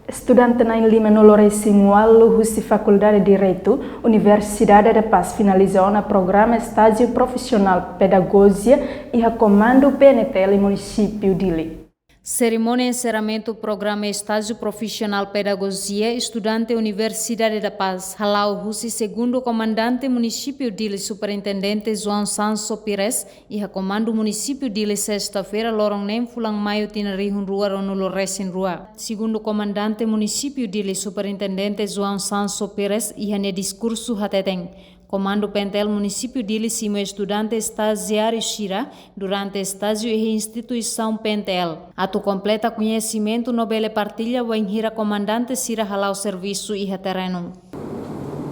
Estudante na Lima no Lourenço Russi Faculdade de Direito, Universidade da Paz finalizou o programa Estágio Profissional Pedagogia e recomendo o PNTL município de Dili. Cerimônia de encerramento do programa Estágio Profissional Pedagogia, estudante Universidade da Paz, Halau Russi, segundo comandante município de Dili, superintendente João Sanso Pires, e recomendo o município de Dili sexta-feira, lorong nem fulang maio tinarihun rua ronulo resin rua. Segundo comandante município de Dili, superintendente João Sanso Pires, e hanya discurso hateteng. Comando Pentel município de Dili simo estudante estagiário Shira durante estágio e instituição Pentel. Atu completa conhecimento nobele partilha o enhira comandante Shira halau serviço e terreno.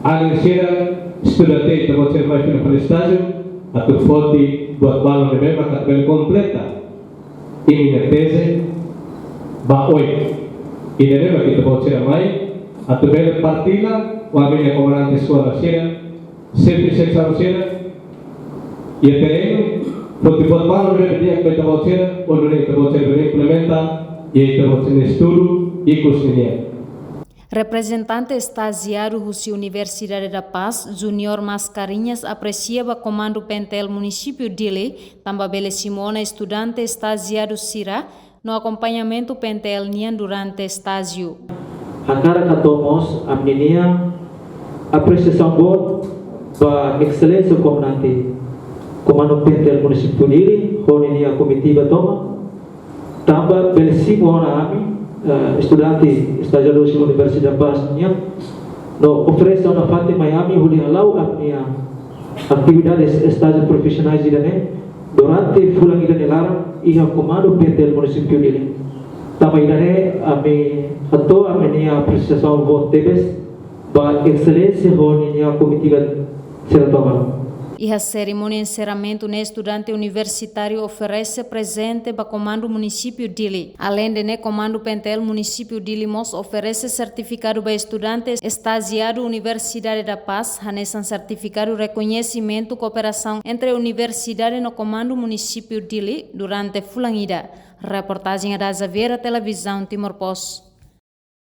Além Shira, estudante que você vai para o estágio, atu forte buat balon de bema tabel completa. E minha tese ba 8. E deve que você vai atu bele partilha o minha comandante escola Shira sempre seksama sera e terreno porque por malo de dia que estava sera onde estava sera implementa e estava sendo estudo e cozinha. Representante estagiário da Universidade da Paz, Junior Mascarinhas, aprecia o comando Pentel município de Dili, também Simona, estudante estagiário Sira, no acompanhamento Pentel Nian durante estágio. A cara que tomamos a menina apreciação boa para excelência comandante comando Pentel município Dili, onde a comitiva toma, também belisimo a estudante estagiário da Universidade da Paz, no oferece uma fase Miami, onde halau a minha atividades estágio profissionais durante fulang idane larang ia comando Pentel município Dili. Também idane a minha apreciação boa tebes para excelência onde a comitiva E a cerimônia de encerramento no estudante universitário oferece presente para o comando município Dili. Além de comando Pentel município Dili Mos oferece certificado para estudantes estagiário Universidade da Paz, hanesan certificado reconhecimento cooperação entre a universidade no comando município Dili durante fulangida. Reportagem da Zaveira Televisão Timor Post.